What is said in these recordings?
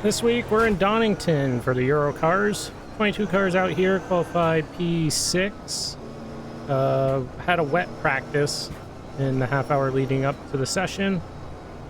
This week we're in Donington for the Euro cars. 22 cars out here, qualified P6. Had a wet practice in the half hour leading up to the session,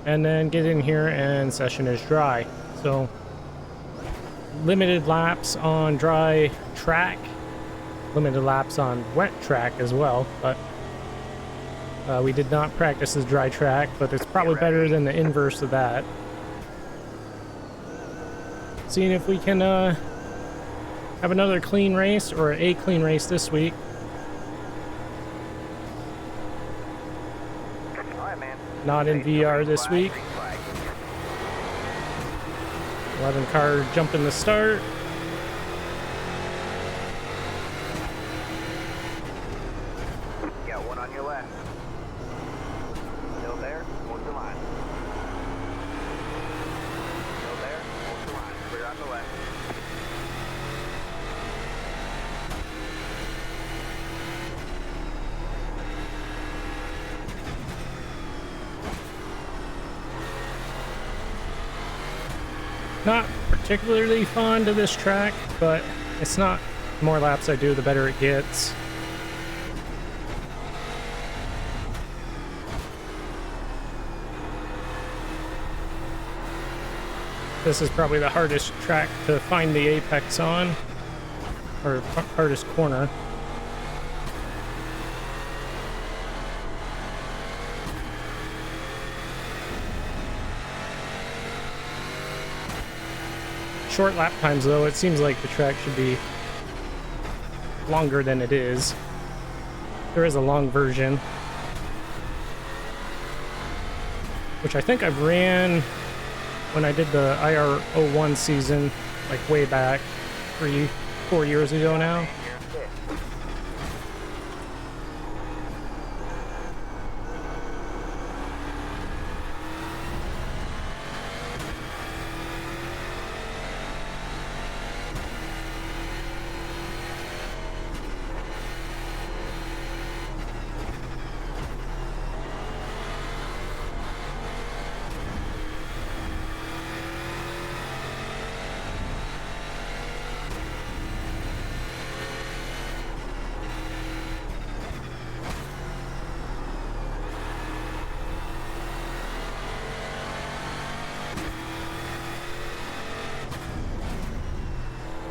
and then get in here and session is dry. So limited laps on dry track, limited laps on wet track as well, but we did not practice the dry track, but it's probably better than the inverse of that. Seeing if we can have another clean race, or a clean race this week. Not in VR this week. 11 car jumping the start. Got one on your left. Still there? Hold the line. Still there? Hold the line. Clear on the left. Not particularly fond of this track, but it's not. The more laps I do, the better it gets. This is probably the hardest track to find the apex on, or hardest corner. Short lap times though, it seems like the track should be longer than it is. There is a long version, which I think I've ran when I did the IR01 season, like way back 3-4 years ago now.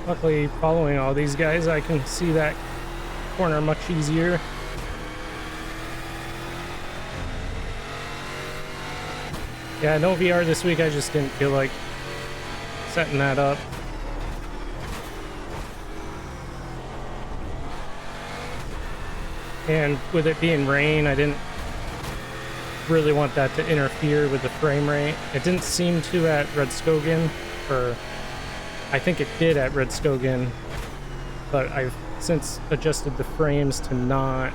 Luckily, following all these guys, I can see that corner much easier. Yeah, no VR this week. I just didn't feel like setting that up. And with it being rain, I didn't really want that to interfere with the frame rate. It didn't seem to at Redskogen, or I think it did at Redskogen, but I've since adjusted the frames to not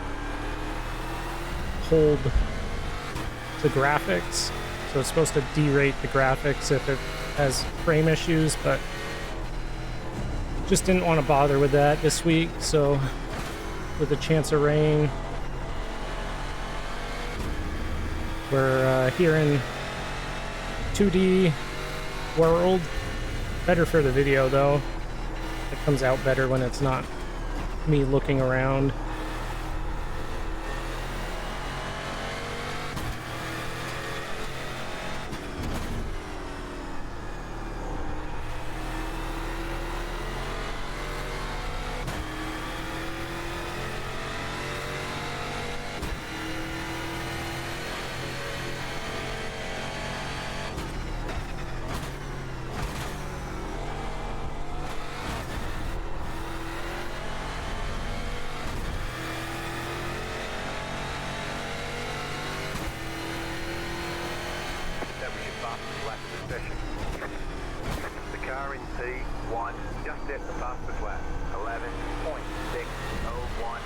hold the graphics. So it's supposed to derate the graphics if it has frame issues, but just didn't want to bother with that this week. So with a chance of rain, we're here in 2D world. Better for the video though. It comes out better when it's not me looking around. The car in T1 just hit the fastest lap, 11.601.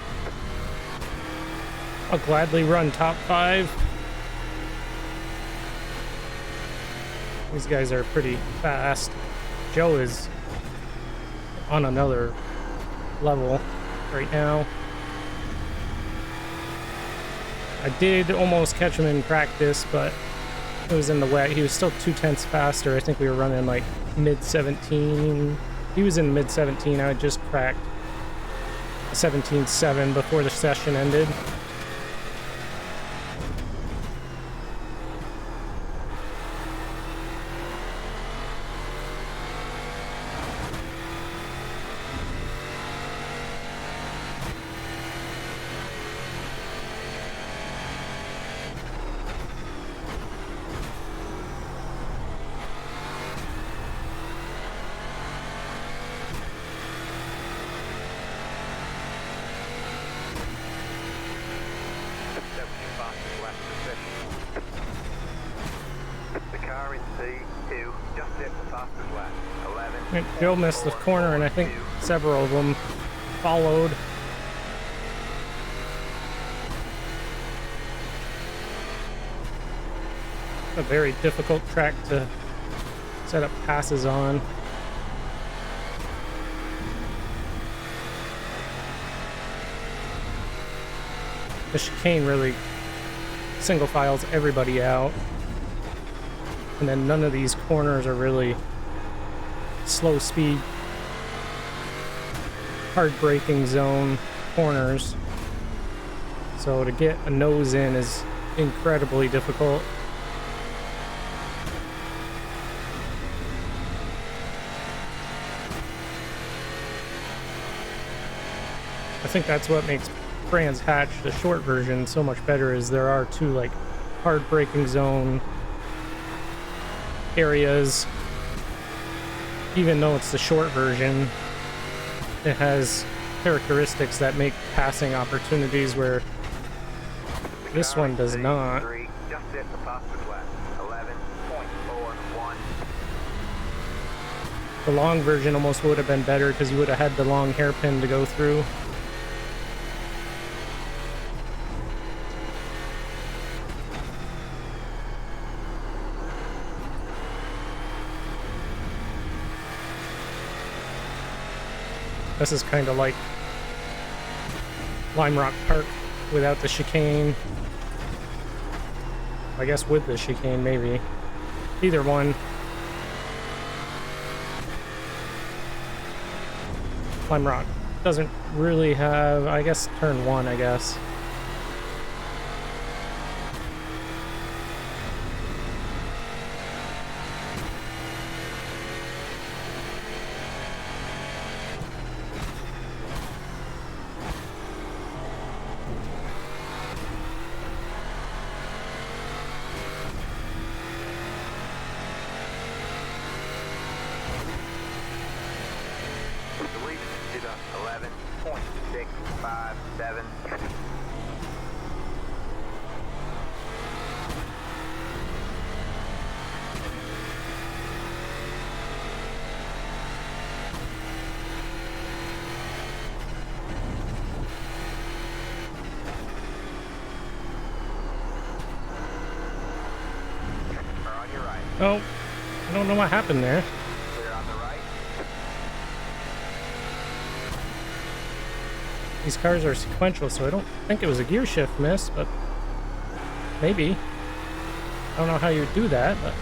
I'll gladly run top 5. These guys are pretty fast. Joe is on another level right now. I did almost catch him in practice, but It was in the wet. He was still 2/10 faster. I think we were running like mid 17. He was in mid 17. I had just cracked 17.7 before the session ended. Joe missed the corner, and I think several of them followed. A very difficult track to set up passes on. The chicane really single files everybody out. And then none of these corners are really slow speed, hard braking zone corners. So to get a nose in is incredibly difficult. I think that's what makes Brands Hatch, the short version, so much better, is there are two like hard braking zone areas. Even though it's the short version, it has characteristics that make passing opportunities where this one does not. The long version almost would have been better because you would have had the long hairpin to go through. This is kind of like Lime Rock Park without the chicane. I guess with the chicane, maybe. Either one. Lime Rock doesn't really have, I guess, turn one, I guess. Oh, I don't know what happened there. Clear on the right. These cars are sequential, so I don't think it was a gear shift miss, but maybe. I don't know how you would do that, but...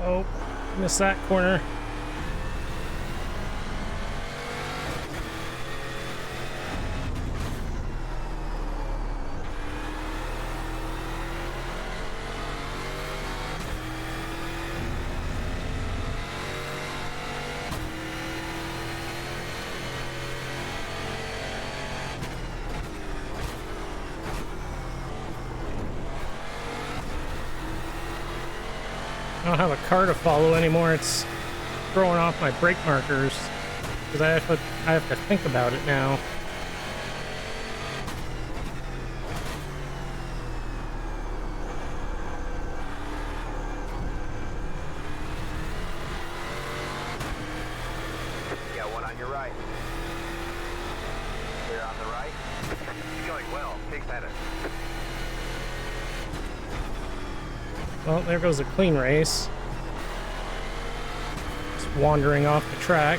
Oh, missed that corner. I don't have a car to follow anymore. It's throwing off my brake markers because I have to think about it now. Got one on your right. Clear on the right. It's going well. Keep at it. Well, there goes a clean race. Just wandering off the track.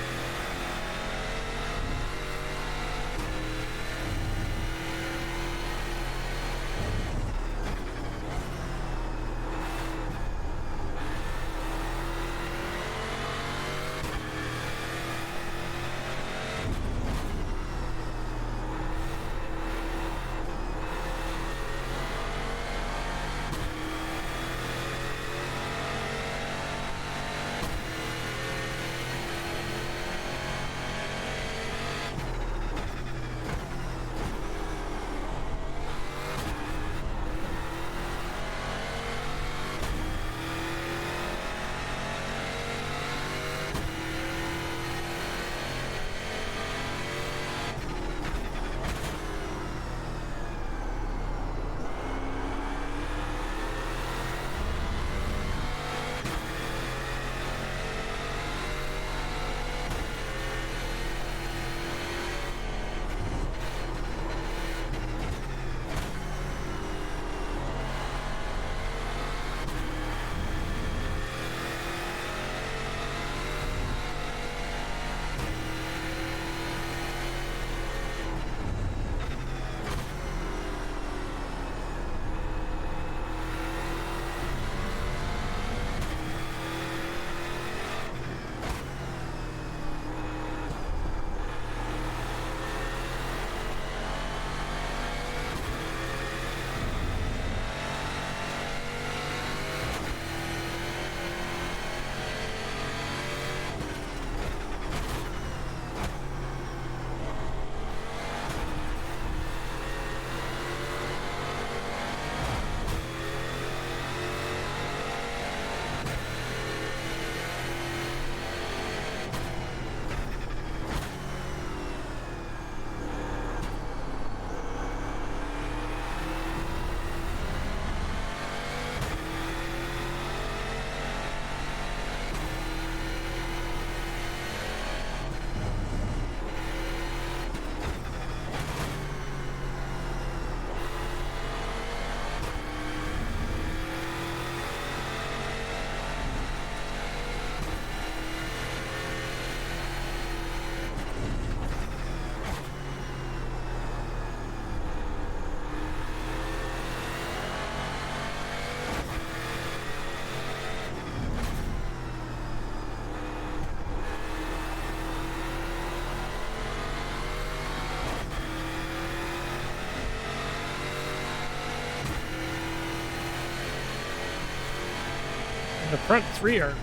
The front three are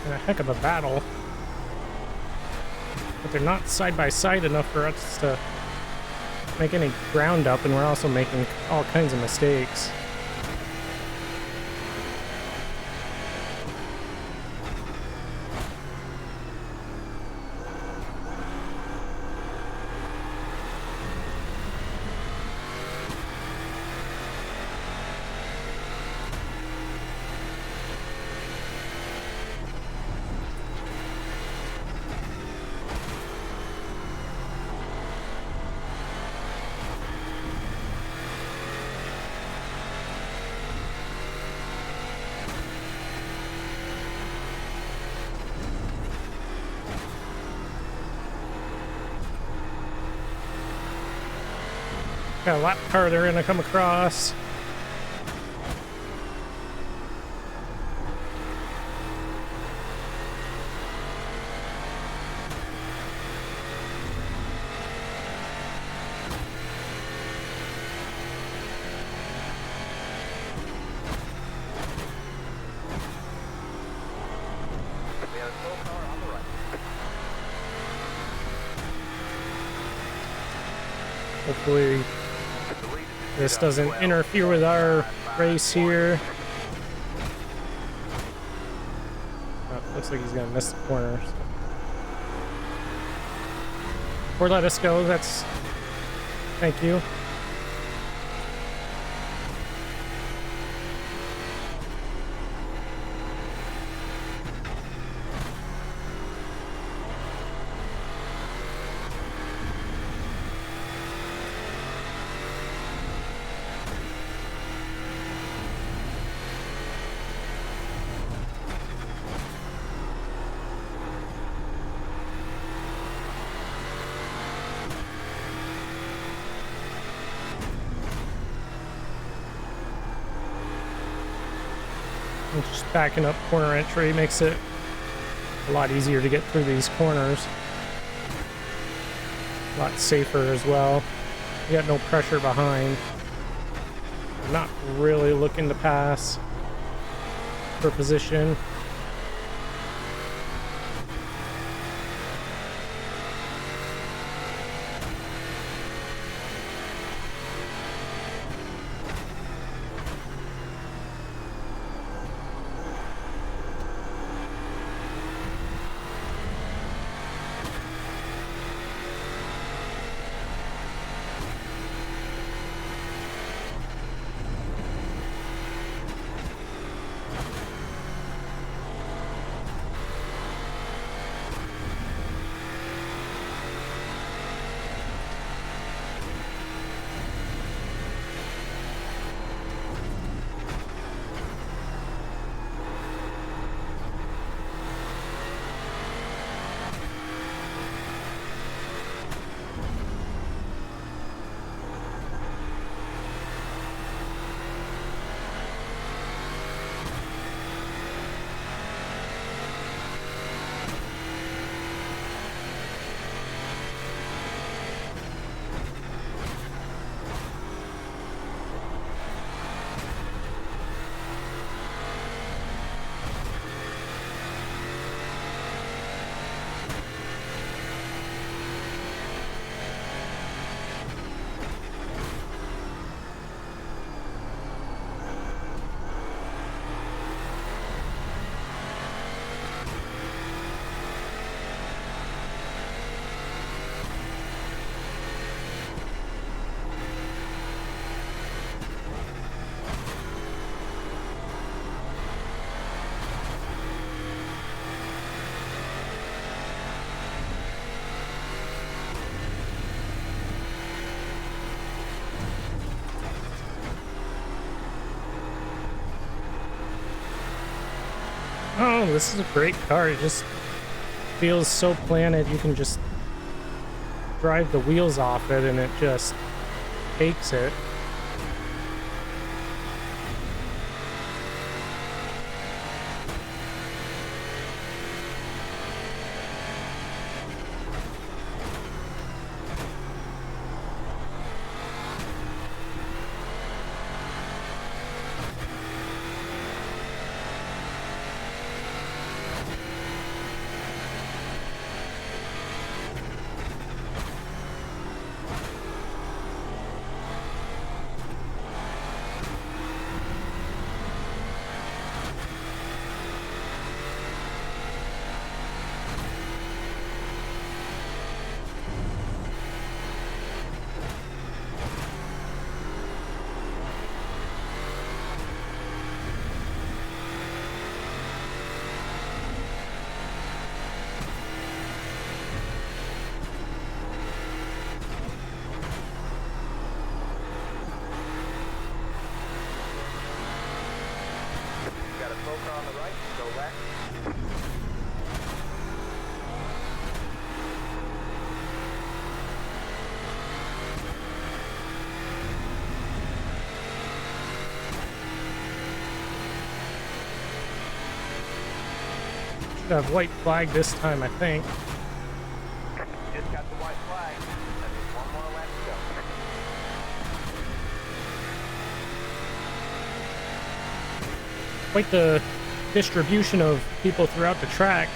in a heck of a battle, but they're not side by side enough for us to make any ground up, and we're also making all kinds of mistakes. Got a lap car they're gonna come across. We have a slow car on the right. Hopefully this doesn't interfere with our race here. Looks like he's gonna miss the corners. Or let us go, that's... Thank you. And just backing up corner entry makes it a lot easier to get through these corners. A lot safer as well. You got no pressure behind. I'm not really looking to pass for position. Oh, this is a great car. It just feels so planted. You can just drive the wheels off it and it just takes it. Got a smoker on the right, go left. Should have white flag this time, I think. Just got the white flag. There's one more left to go. Quite the distribution of people throughout the track.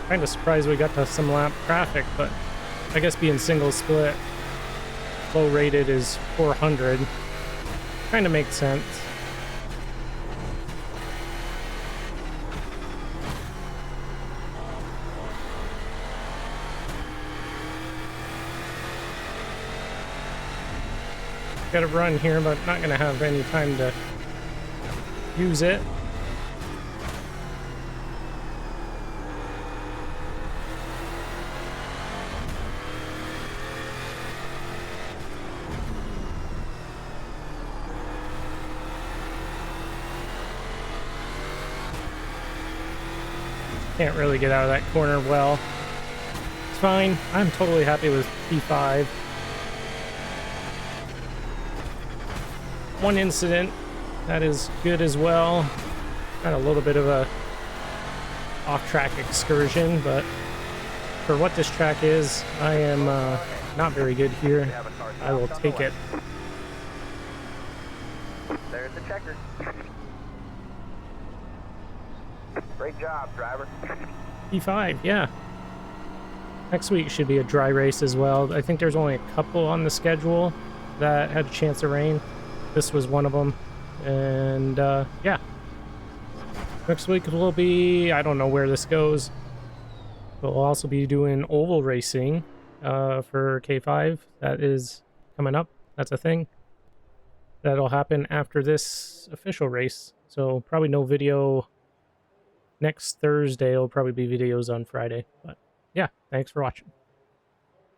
Kind of surprised we got to some lap traffic, but I guess being single split, low rated is 400. Kind of makes sense. got to run here, but not going to have any time to use it. Can't really get out of that corner well. It's fine. I'm totally happy with P5. One incident. That is good as well. Got a little bit of a off-track excursion, but for what this track is, I am not very good here. I will take it. There's the checker. Great job, driver. P5, yeah. Next week should be a dry race as well. I think there's only a couple on the schedule that had a chance of rain. This was one of them. And yeah. Next week will be, I don't know where this goes. But we'll also be doing oval racing for K5. That is coming up. That's a thing. That'll happen after this official race. So probably no video next Thursday. Will probably be videos on Friday. But yeah, thanks for watching.